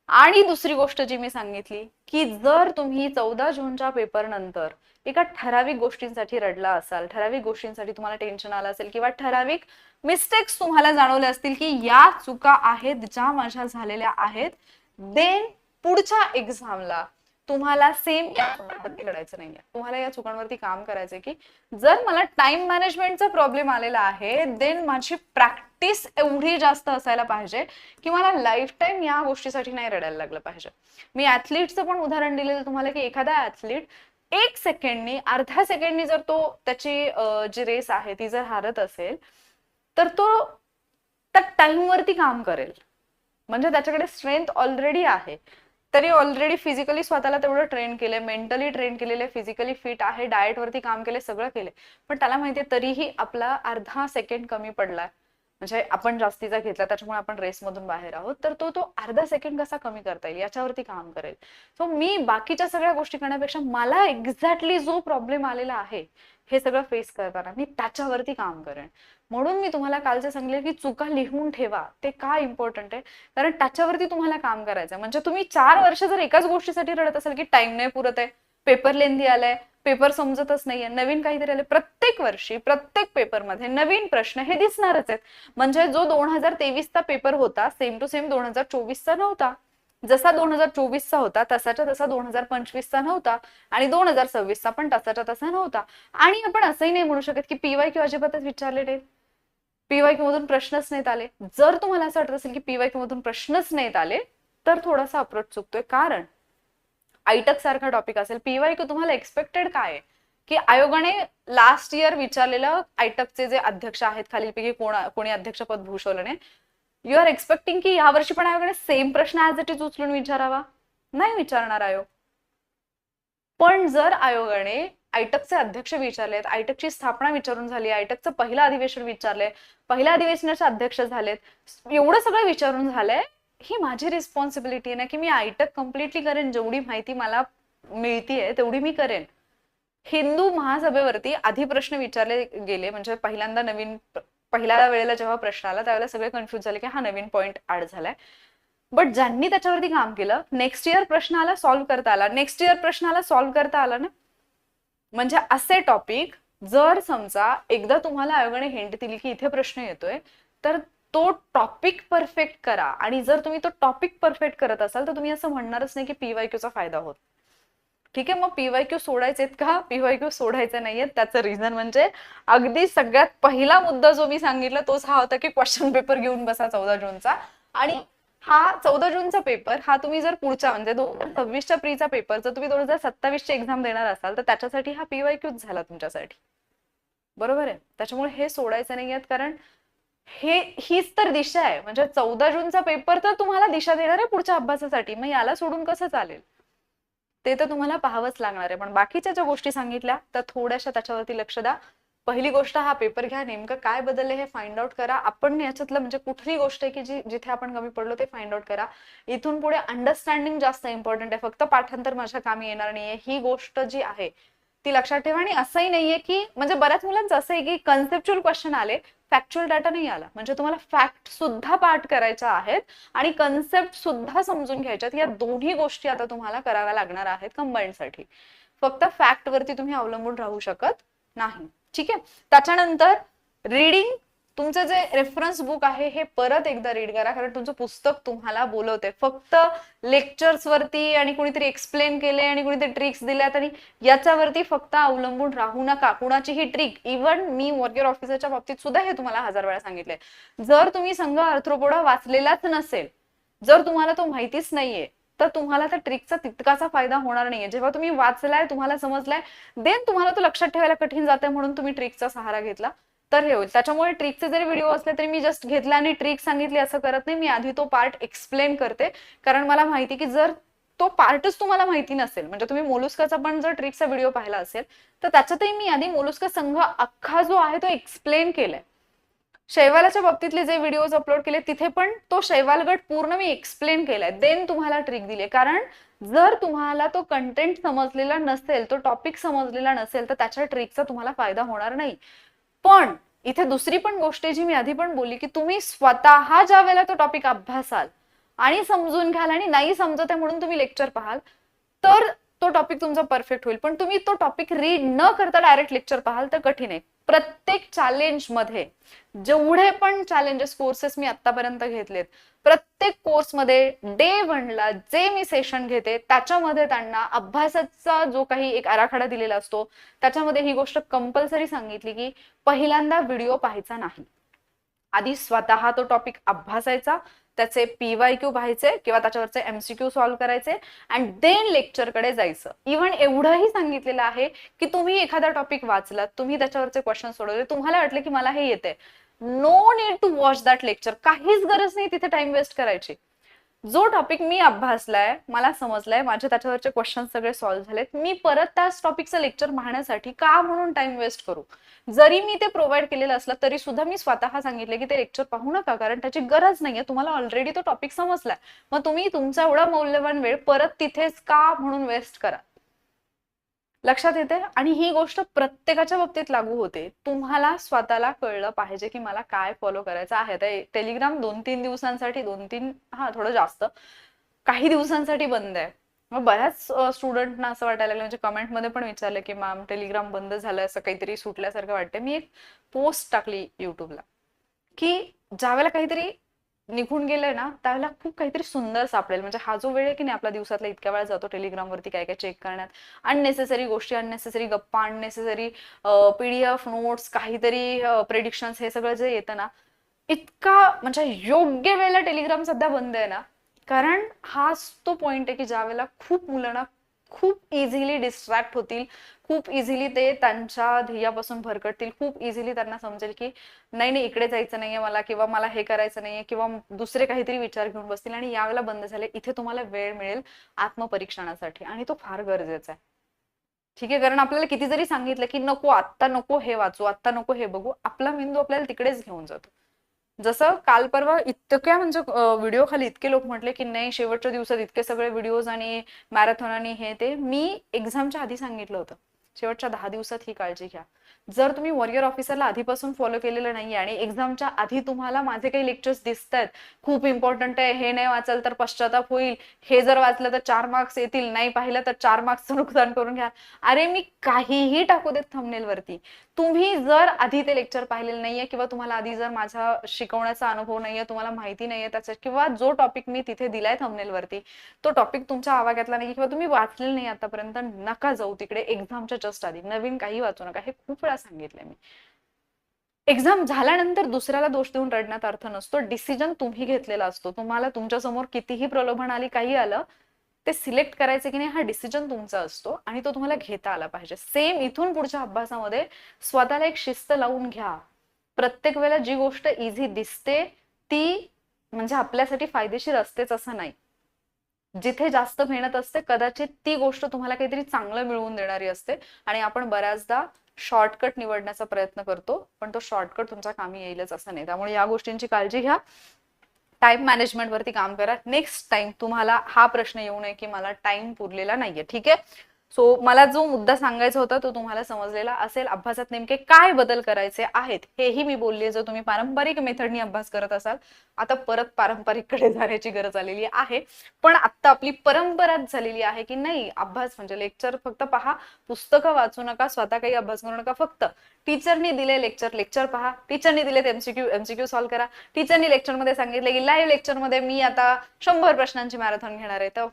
आणि दुसरी गोष्ट जी मी सांगितली, की जर तुम्ही 14 जूनच्या पेपर नंतर एका ठराविक गोष्टींसाठी रडला असाल, ठराविक गोष्टींसाठी तुम्हाला टेन्शन आलं असेल किंवा ठराविक मिस्टेक्स तुम्हाला जाणवले असतील की या चुका आहेत ज्या माझ्या झालेल्या आहेत, देन पुढच्या एक्झामला तुम्हाला सेम लढायचं नाहीये. तुम्हाला या चुकांवरती काम करायचंय, की जर मला टाइम मॅनेजमेंटचा प्रॉब्लेम आलेला आहे, देन माझी प्रॅक्टिस एवढी जास्त असायला पाहिजे की मला लाईफ टाइम या गोष्टीसाठी नाही रडायला लागलं पाहिजे. मी ऍथलीटचं पण उदाहरण दिलेलं तुम्हाला, की एखादा ऍथलीट 1 सेकंडनी, अर्ध्या सेकंडनी जर तो त्याची जी रेस आहे ती जर हारत असेल तर तो त्या टाइम वरती काम करेल. म्हणजे त्याच्याकडे स्ट्रेंथ ऑलरेडी आहे, तरी ऑलरेडी फिजिकली स्वतःला तेवढं ट्रेन केलंय, मेंटली ट्रेन केलेले, फिजिकली फिट आहे, डाएट वरती काम केले, सगळं केलंय, पण त्याला माहितीये तरीही आपला अर्धा सेकंड कमी पडलाय, म्हणजे आपण जास्तीचा घेतला त्याच्यामुळे आपण रेसमधून बाहेर आहोत, तर तो अर्धा सेकंड कसा कमी करता येईल याच्यावरती काम करेल. सो मी बाकीच्या सगळ्या गोष्टी करण्यापेक्षा मला एक्झॅक्टली जो प्रॉब्लेम आलेला आहे हे सगळं फेस करताना मी त्याच्यावरती काम करेन. म्हणून मी तुम्हाला कालचे सांगितले की चुका लिहून ठेवा. ते का इम्पॉर्टंट आहे, कारण त्याच्यावरती तुम्हाला काम करायचं. म्हणजे तुम्ही 4 वर्ष जर एकाच गोष्टीसाठी रडत असाल की टाइम नाही पुरत आहे, पेपर लेंदी आलाय, पेपर समजतच नाहीये, नवीन काहीतरी आले, प्रत्येक वर्षी प्रत्येक पेपरमध्ये नवीन प्रश्न हे दिसणारच आहेत. म्हणजे जो 2023चा पेपर होता सेम टू सेम 2024चा नव्हता. जसा 2024चा होता तसाच्या तसा 2025चा नव्हता आणि 2026चा पण तसाच्या तसा नव्हता. आणि आपण असंही नाही म्हणू शकत की PYQ अजिबातच विचारले नाहीत, PYQ मधून प्रश्नच नाहीत आले. जर तुम्हाला असं वाटत असेल की PYQ मधून प्रश्नच नाहीत आले तर थोडासा अप्रोच चुकतोय, कारण आयटक सारखा टॉपिक असेल, PYQ तुम्हाला एक्सपेक्टेड काय आहे की आयोगाने लास्ट इयर विचारलेलं, आयटकचे जे अध्यक्ष आहेत खालीलपैकी कोणी अध्यक्षपद भूषवलं नाही, यू आर एक्सपेक्टिंग की या वर्षी पण आयोगाने सेम प्रश्न ऍज इट इज उचलून विचारावा? नाही विचारणार आयोग. पण जर आयोगाने आयटकचे अध्यक्ष विचारलेत, आयटकची स्थापना विचारून झाली, आयटकचं पहिलं अधिवेशन विचारलंय, पहिल्या अधिवेशनाचे अध्यक्ष झालेत, एवढं सगळं विचारून झालंय, ही माझी रिस्पॉन्सिबिलिटी आहे ना की मी आयटक कम्प्लिटली करेन, जेवढी माहिती मला मिळतीये तेवढी मी करेन. हिंदू महासभेवरती आधी प्रश्न विचारले गेले, म्हणजे पहिल्या वेळेला जेव्हा प्रश्न आला त्यावेळेला सगळे कन्फ्युज झाले की हा नवीन पॉइंट ऍड झालाय. बट ज्यांनी त्याच्यावरती काम केलं, नेक्स्ट इयर प्रश्न आला सॉल्व्ह करता आला, नेक्स्ट इयर प्रश्न आला सॉल्व्ह करता आला ना. म्हणजे असे टॉपिक जर समजा एकदा तुम्हाला आयोगाने हिंट दिली की इथे प्रश्न येतोय तर तो टॉपिक परफेक्ट करा. आणि जर तुम्ही तो टॉपिक परफेक्ट करत असाल तर तुम्ही असं म्हणणारच नाही की PYQचा फायदा होत. ठीक आहे, मग PYQ सोडायचेत का? PYQ सोडायचे नाहीयेत. त्याचं रिझन म्हणजे अगदी सगळ्यात पहिला मुद्दा जो मी सांगितला तोच हा होता की क्वेश्चन पेपर घेऊन बसा 14 जूनचा. आणि हा 14 जूनचा पेपर हा तुम्ही जर पुढच्या म्हणजे 2026च्या प्रीचा पेपर जर तुम्ही 2027ची एक्झाम देणार असाल तर त्याच्यासाठी हा PYQच झाला तुमच्यासाठी, बरोबर आहे. त्याच्यामुळे हे सोडायचं नाहीयेत, कारण हीच तर दिशा आहे. म्हणजे 14 जूनचा पेपर तर तुम्हाला दिशा देणार आहे पुढच्या अभ्यासासाठी, मग याला सोडून कसं चालेल, ते तर तुम्हाला पाहावंच लागणार आहे. पण बाकीच्या ज्या गोष्टी सांगितल्या तर थोड्याशा त्याच्यावरती लक्ष द्या. पहिली गोष्ट, हा पेपर घ्या, नेमकं काय बदलले हे फाइंड आउट करा. आपण याच्यातलं म्हणजे कुठली गोष्ट आहे की जिथे आपण कमी पडलो ते फाइंड आउट करा. इथून पुढे अंडरस्टँडिंग जास्त इम्पॉर्टंट आहे, फक्त पाठांतर माझ्या कामी येणार नाहीये, ही गोष्ट जी आहे ती लक्षात ठेवा. आणि असंही नाहीये की म्हणजे बऱ्याच मुलांचं असं आहे की कन्सेप्च्युअल क्वेश्चन आले, फॅक्च्युअल डाटा नाही आला, म्हणजे तुम्हाला फॅक्ट सुद्धा पाठ करायच्या आहेत आणि कन्सेप्ट सुद्धा समजून घ्यायच्यात. या दोन्ही गोष्टी आता तुम्हाला कराव्या लागणार आहेत कंबाईनसाठी. फक्त फॅक्ट वरती तुम्ही अवलंबून राहू शकत नाही. ठीक आहे. त्याच्यानंतर रीडिंग, तुमचं जे रेफरन्स बुक आहे हे परत एकदा रीड करा, कारण तुमचं पुस्तक तुम्हाला बोलवते. फक्त लेक्चर्स वरती आणि कुणीतरी एक्सप्लेन केले आणि कुणीतरी ट्रिक्स दिल्यात आणि याच्यावरती फक्त अवलंबून राहू नका. कुणाचीही ट्रिक, इव्हन मी वॉरियर ऑफिसरच्या बाबतीत सुद्धा हे तुम्हाला 1000 वेळा सांगितलंय. जर तुम्ही संघ आर्थ्रोपोडा वाचलेलाच नसेल, जर तुम्हाला तो माहितीच नाहीये, तर तुम्हाला त्या ट्रिकचा तितकासा फायदा होणार नाहीये. जेव्हा तुम्ही वाचलाय, तुम्हाला समजलाय, देन तुम्हाला तो लक्षात ठेवायला कठीण जातंय म्हणून तुम्ही ट्रिकचा सहारा घेतला तर हे होईल. त्याच्यामुळे ट्रिकचे जरी व्हिडिओ असले तरी मी जस्ट घेतला आणि ट्रिक सांगितली असं करत नाही. मी आधी तो पार्ट एक्सप्लेन करते, कारण मला माहिती की जर तो पार्टच तुम्हाला माहिती नसेल, म्हणजे तुम्ही मोलुस्काचा पण जर ट्रिकचा व्हिडिओ पाहिला असेल तर त्याच्यातही मी आधी मोलुस्का संघ अख्खा जो आहे तो एक्सप्लेन केलाय. शैवालाच्या बाबतीतले जे व्हिडिओज अपलोड केले तिथे पण तो शैवाल गट पूर्ण मी एक्सप्लेन केलाय, देन तुम्हाला ट्रिक दिली. कारण जर तुम्हाला तो कंटेंट समजलेला नसेल, तो टॉपिक समजलेला नसेल, तर त्याच्या ट्रिकचा तुम्हाला फायदा होणार नाही. पण इथे दुसरी पण गोष्ट जी मी आधी पण बोलली की तुम्ही स्वतः ज्या वेळेला तो टॉपिक अभ्यासाल आणि समजून घ्याल आणि नाही समजत आहे म्हणून तुम्ही लेक्चर पाहाल तर तो टॉपिक तुमचा परफेक्ट होईल. पण तुम्ही तो टॉपिक रीड न करता डायरेक्ट लेक्चर पाहाल तर कठीण आहे. प्रत्येक चॅलेंज मध्ये जेवढे पण चॅलेंजेस कोर्सेस मी आतापर्यंत घेतलेत, प्रत्येक कोर्समध्ये डे 1ला जे मी सेशन घेते त्याच्यामध्ये त्यांना अभ्यासाचा जो काही एक आराखडा दिलेला असतो त्याच्यामध्ये ही गोष्ट कंपल्सरी सांगितली की पहिल्यांदा व्हिडिओ पाहायचा नाही, आधी स्वतः तो टॉपिक अभ्यासायचा, त्याचे PYQ पाहायचे किंवा त्याच्यावरचे MCQ सॉल्व्ह करायचे अँड देन लेक्चरकडे जायचं. इव्हन एवढंही सांगितलेलं आहे की तुम्ही एखादा टॉपिक वाचलात, तुम्ही त्याच्यावरचे क्वेश्चन सोडवले, तुम्हाला वाटलं की मला हे येते, no need to watch that lecture. काहीच गरज नाही तिथे टाइम वेस्ट करायची. जो टॉपिक मी अभ्यासलाय, मला समजलाय, माझे त्याच्यावरचे क्वेश्चन सगळे सॉल्व्ह झालेत, मी परत त्याच टॉपिकचं लेक्चर पाहण्यासाठी का म्हणून टाइम वेस्ट करू. जरी मी ते प्रोव्हाइड केलेलं असलं तरी सुद्धा मी स्वतः सांगितले की ते लेक्चर पाहू नका, कारण त्याची गरज नाहीये, तुम्हाला ऑलरेडी तो टॉपिक समजलाय. मग तुम्ही तुमचा एवढा मौल्यवान वेळ परत तिथेच का म्हणून वेस्ट करा. लक्षात येते. आणि ही गोष्ट प्रत्येकाच्या बाबतीत लागू होते. तुम्हाला स्वतःला कळलं पाहिजे की मला काय फॉलो करायचं आहे. तर टेलिग्राम 2-3 दिवसांसाठी, 2-3 थोडं जास्त, काही दिवसांसाठी बंद आहे. मग बऱ्याच स्टुडंटना असं वाटायला लागलं, म्हणजे कमेंटमध्ये पण विचारलं की मॅम टेलिग्राम बंद झालं, असं काहीतरी सुटल्यासारखं वाटतं. मी एक पोस्ट टाकली युट्यूबला की ज्यावेळेला काहीतरी निघून गेलंय ना त्यावेळेला खूप काहीतरी सुंदर सापडेल. म्हणजे हा जो वेळ आहे की नाही आपला दिवसातला इतक्या वेळा जातो टेलिग्रामवरती काय काय चेक करण्यात, अननेसेसरी गोष्टी, अननेसेसरी गप्पा, अननेसेसरी PDF नोट्स, काहीतरी प्रेडिक्शन्स, हे सगळं जे येतं ना, इतका म्हणजे योग्य वेळेला टेलिग्राम सध्या बंद आहे ना, कारण हाच तो पॉइंट आहे की ज्या वेळेला खूप मुलांना खूप इझिली डिस्ट्रॅक्ट होतील, खूप इझिली ते त्यांच्या ध्येयापासून भरकटतील, खूप इझिली त्यांना समजेल की नाही नाही इकडे जायचं नाहीये मला, किंवा मला हे करायचं नाहीये, किंवा दुसरे काहीतरी विचार घेऊन बसतील. आणि यावेळेला बंद झाले, इथे तुम्हाला वेळ मिळेल आत्मपरीक्षणासाठी आणि तो फार गरजेचा आहे. ठीक आहे. कारण आपल्याला किती जरी सांगितलं की नको आत्ता, नको हे वाचू, आत्ता नको हे बघू, आपला मेंदू आपल्याला तिकडेच घेऊन जातो. जसं काल परवा इतक्या म्हणजे व्हिडिओ खाली इतके लोक म्हटले की नाही शेवटच्या दिवसात इतके सगळे व्हिडिओज आणि मॅरेथॉन आणि हे ते. मी एक्झामच्या आधी सांगितलं होतं शेवटच्या 10 दिवसात ही काळजी घ्या. जर तुम्ही वॉरियर ऑफिसरला आधीपासून फॉलो केलेलं नाहीये आणि एक्झामच्या आधी तुम्हाला माझे काही लेक्चर्स दिसत आहेत, खूप इम्पॉर्टंट आहे, हे नाही वाचाल तर पश्चाताप होईल, हे जर वाचलं तर 4 मार्क्स येतील, नाही पाहिलं तर 4 मार्क्सचं नुकसान करून घ्या, अरे मी काहीही टाकू देत थंबनेल वरती. तुम्ही जर आधी ते लेक्चर पाहिलेलं नाहीये किंवा तुम्हाला आधी जर माझा शिकवण्याचा अनुभव नाहीये, तुम्हाला माहिती नाहीये त्याचा, किंवा जो टॉपिक मी तिथे दिलाय थंबनेल वरती तो टॉपिक तुमच्या आवाक्यातला नाही किंवा तुम्ही वाचलेलं नाही आतापर्यंत, नका जाऊ तिकडे एक्झामच्या जस्ट आधी. नवीन काही वाचू नका, हे खूप वेळा सांगितलंय मी. एक्झाम झाल्यानंतर दुसऱ्याला दोष देऊन रडण्यात अर्थ नसतो. डिसिजन तुम्ही घेतलेला असतो. तुम्हाला तुमच्या समोर कितीही प्रलोभन आली, काही आलं, ते सिलेक्ट करायचं की नाही हा डिसिजन तुमचा असतो आणि तो तुम्हाला घेता आला पाहिजे. सेम इथून पुढच्या अभ्यासामध्ये स्वतःला एक शिस्त लावून घ्या. प्रत्येक वेळेला जी गोष्ट इझी दिसते ती म्हणजे आपल्यासाठी फायदेशीर असतेच असं नाही. जिथे जास्त मेहनत असते कदाचित ती गोष्ट तुम्हाला काहीतरी चांगलं मिळवून देणारी असते आणि आपण बऱ्याचदा शॉर्टकट निवडण्याचा प्रयत्न करतो, पण तो शॉर्टकट तुमच्या कामी येईलच असं नाही. त्यामुळे या गोष्टींची काळजी घ्या. टाइम मॅनेजमेंट वरती काम करा. नेक्स्ट टाइम तुम्हाला हा प्रश्न येऊ नये की मला टाइम पुरलेला नाहीये. ठीक आहे. सो मला जो मुद्दा सांगायचा होता तो तुम्हाला समजलेला असेल. अभ्यासात नेमके काय बदल करायचे आहेत हेही मी बोलली. जर तुम्ही पारंपरिक मेथडनी अभ्यास करत असाल, आता परत पारंपरिककडे जाण्याची गरज आलेली आहे. पण आता आपली परंपराच झालेली आहे की नाही, अभ्यास म्हणजे लेक्चर फक्त पहा, पुस्तकं वाचू नका, स्वतः काही अभ्यास करू नका. फक्त टीचरनी दिले लेक्चर पहा, टीचरनी दिलेत एमसीक्यू सॉल्व्ह करा. टीचरनी लेक्चरमध्ये सांगितले की लाईव्ह लेक्चरमध्ये मी आता 100 प्रश्नांची मॅरेथॉन घेणार आहे, तर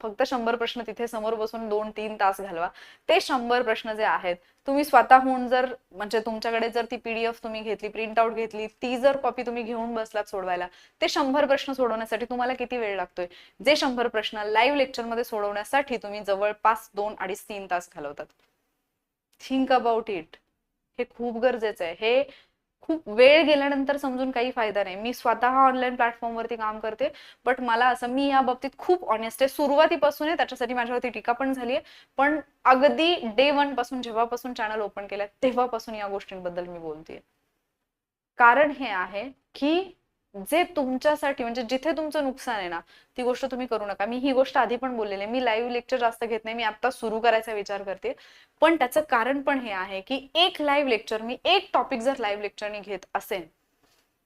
फक्त 100 प्रश्न तिथे समोर बसून 2-3 तास घालवा. ते 100 प्रश्न जे आहेत तुम्ही स्वतःहून जर म्हणजे तुमच्याकडे जर ती पीडीएफ तुम्ही घेतली, प्रिंट आउट घेतली, ती जर कॉपी तुम्ही घेऊन बसलात सोडवायला, ते 100 प्रश्न सोडवण्यासाठी तुम्हाला किती वेळ लागतोय? जे 100 प्रश्न लाईव्ह लेक्चरमध्ये सोडवण्यासाठी तुम्ही जवळपास 2-2.5-3 तास घालवतात. Think about it. हे खूप गरजेचं आहे. हे खूप वेळ गेल्यानंतर समजून काही फायदा नाही. मी स्वतः ऑनलाईन प्लॅटफॉर्मवरती काम करते, बट मला असं, मी या बाबतीत खूप ऑनेस्ट आहे. सुरुवातीपासून आहे, त्याच्यासाठी माझ्यावरती टीका पण झाली आहे, पण अगदी डे 1 पासून, जेव्हापासून चॅनल ओपन केलं तेव्हापासून या गोष्टींबद्दल मी बोलतेय. कारण हे आहे की जे तुमच्यासाठी म्हणजे जिथे तुमचं नुकसान आहे ना, ती गोष्ट तुम्ही करू नका. मी ही गोष्ट आधी पण बोललेली आहे. मी लाईव्ह लेक्चर जास्त घेत नाही, मी आता सुरू करायचा विचार करते. पण त्याचं कारण पण हे आहे की एक लाईव्ह लेक्चर, मी एक टॉपिक जर लाईव्ह लेक्चरनी घेत असेल,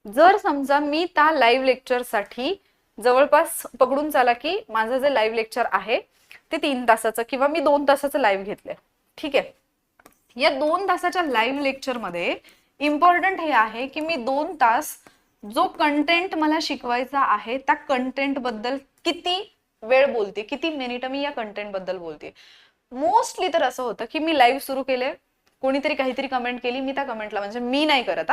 जर समजा मी त्या लाईव्ह लेक्चरसाठी जवळपास पकडून चाला की माझं जे लाईव्ह लेक्चर आहे ते 3 तासाचं किंवा मी 2 तासाचं लाईव्ह घेतलंय, ठीक आहे. या 2 तासाच्या लाईव्ह लेक्चरमध्ये इम्पॉर्टंट हे आहे की मी 2 तास जो कंटेंट मला शिकवायचा आहे त्या कंटेंट बद्दल किती वेळ बोलते, किती मिनिट मी या कंटेंट बद्दल बोलते. मोस्टली तर असं होतं की मी लाईव्ह सुरू केले, कोणीतरी काहीतरी कमेंट केली, मी त्या कमेंटला, म्हणजे मी नाही करत,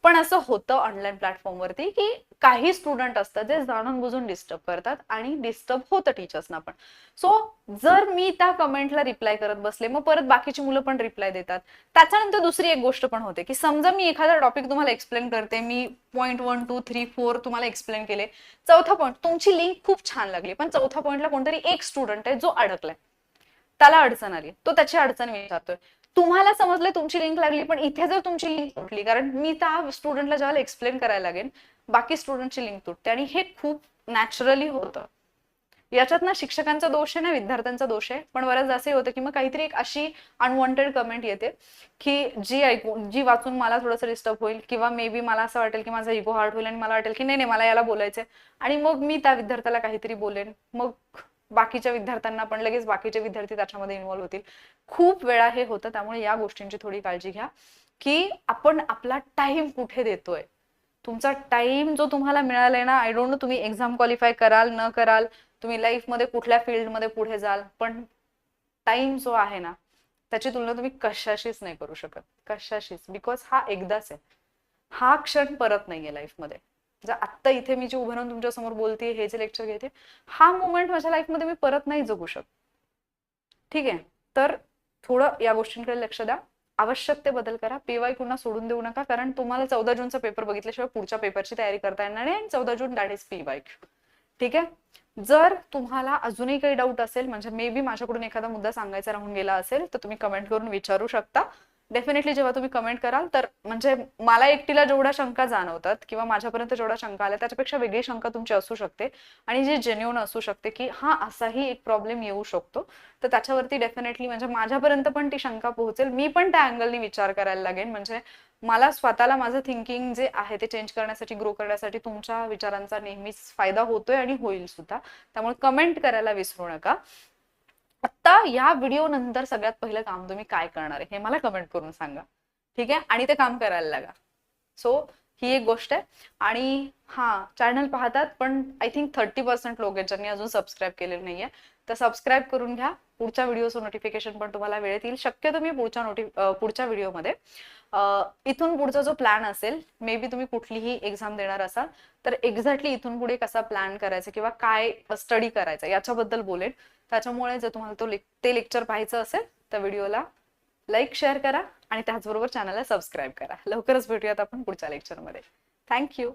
पण असं होतं ऑनलाईन प्लॅटफॉर्मवरती की काही स्टुडंट असतात जे जाणून बुजून डिस्टर्ब करतात आणि डिस्टर्ब होतं टीचर्सना पण. सो जर मी त्या कमेंटला रिप्लाय करत बसले, मग परत बाकीची मुलं पण रिप्लाय देतात. त्याच्यानंतर दुसरी एक गोष्ट पण होते की समजा मी एखादा टॉपिक तुम्हाला एक्सप्लेन करते, मी पॉईंट 1, 2, 3, 4 तुम्हाला एक्सप्लेन केले, चौथा पॉईंट तुमची लिंक खूप छान लागली, पण चौथा पॉईंटला कोणतरी एक स्टुडंट आहे जो अडकलाय, त्याला अडचण आली, तो त्याची अडचण विचारतोय. तुम्हाला समजलं तुमची लिंक लागली, पण इथे जर तुमची लिंक तुटली, कारण मी त्या स्टुडंटला जेव्हा एक्सप्लेन करायला लागेल बाकी स्टुडंटची लिंक तुटते, आणि हे खूप नॅचरली होतं. याच्यात ना शिक्षकांचा दोष आहे ना विद्यार्थ्यांचा दोष आहे. पण बऱ्याच असे होतं की मग काहीतरी एक अशी अनवॉन्टेड कमेंट येते की जी वाचून मला थोडंसं डिस्टर्ब होईल, किंवा मे बी मला असं वाटेल की माझा इगो हार्ट होईल आणि मला वाटेल की नाही मला याला बोलायचंय, आणि मग मी त्या विद्यार्थ्याला काहीतरी बोलेन, मग बाकीच्या विद्यार्थ्यांना पण लगेच बाकीचे विद्यार्थी त्याच्यामध्ये इन्व्हॉल्व्ह होतील. खूप वेळा हे होतं. त्यामुळे या गोष्टींची थोडी काळजी घ्या की आपण आपला टाइम कुठे देतोय. तुमचा टाइम जो तुम्हाला मिळालाय ना, आय डोंट नो तुम्ही एक्झाम क्वालिफाय कराल न कराल, तुम्ही लाईफ मध्ये कुठल्या फील्डमध्ये पुढे जाल, पण टाइम जो आहे ना त्याची तुलना तुम्ही कशाशीच नाही करू शकत, कशाशीच. बिकॉज हा एकदाच आहे, हा क्षण परत नाहीये लाईफमध्ये. जर आत्ता इथे मी जे उभं राहून तुमच्या समोर बोलते, हे जे लेक्चर घेते, हा मोमेंट माझ्या लाईफमध्ये मी परत नाही जगू शकत, ठीक आहे. तर थोडं या गोष्टींकडे लक्ष द्या, आवश्यक ते बदल करा. पीवाय पुन्हा सोडून देऊ नका, कारण तुम्हाला 14 जूनचा पेपर बघितल्याशिवाय पुढच्या पेपरची तयारी करता येणार नाही, आणि 14 जून दॅट इज पीवाय, ठीक आहे. जर तुम्हाला अजूनही काही डाऊट असेल, म्हणजे मे बी माझ्याकडून एखादा मुद्दा सांगायचा राहून गेला असेल, तर तुम्ही कमेंट करून विचारू शकता. डेफिनेटली जेव्हा तुम्ही कमेंट कराल तर म्हणजे मला एकटीला जेवढ्या शंका जाणवतात किंवा माझ्यापर्यंत जेवढ्या शंका आल्या त्याच्यापेक्षा वेगळी शंका तुमची असू शकते, आणि जी जेन्युइन असू शकते की हा असाही एक प्रॉब्लेम येऊ शकतो, तर त्याच्यावरती डेफिनेटली म्हणजे माझ्यापर्यंत पण ती शंका पोहोचेल, मी पण त्या अँगलनी विचार करायला लागेन. म्हणजे मला स्वतःला माझं थिंकिंग जे आहे ते चेंज करण्यासाठी, ग्रो करण्यासाठी तुमच्या विचारांचा नेहमीच फायदा होतोय आणि होईल सुद्धा. त्यामुळे कमेंट करायला विसरू नका. आता या व्हिडिओ नंतर सगळ्यात पहिलं काम तुम्ही काय करणार आहे हे मला कमेंट करून सांगा, ठीक आहे, आणि ते काम करायला लागा. सो ही एक गोष्ट आहे. आणि हा, चॅनल पाहतात पण आय थिंक 30% लोक आहेत ज्यांनी अजून सबस्क्राईब केलेलं नाहीये, तर सबस्क्राईब करून घ्या. पुढच्या व्हिडिओचं नोटिफिकेशन पण तुम्हाला वेळेत येईल. शक्यतो मी पुढच्या व्हिडिओमध्ये इथून पुढचा जो प्लॅन असेल, मे बी तुम्ही कुठलीही एक्झाम देणार असाल तर एक्झॅक्टली इथून पुढे कसा प्लॅन करायचा किंवा काय स्टडी करायचा याच्याबद्दल बोलेन. त्याच्यामुळे जर तुम्हाला ते लेक्चर पाहायचं असेल तर व्हिडिओला लाईक, शेअर करा, आणि त्याचबरोबर चॅनलला सबस्क्राईब करा. लवकरच भेटूयात आपण पुढच्या लेक्चरमध्ये. थँक्यू.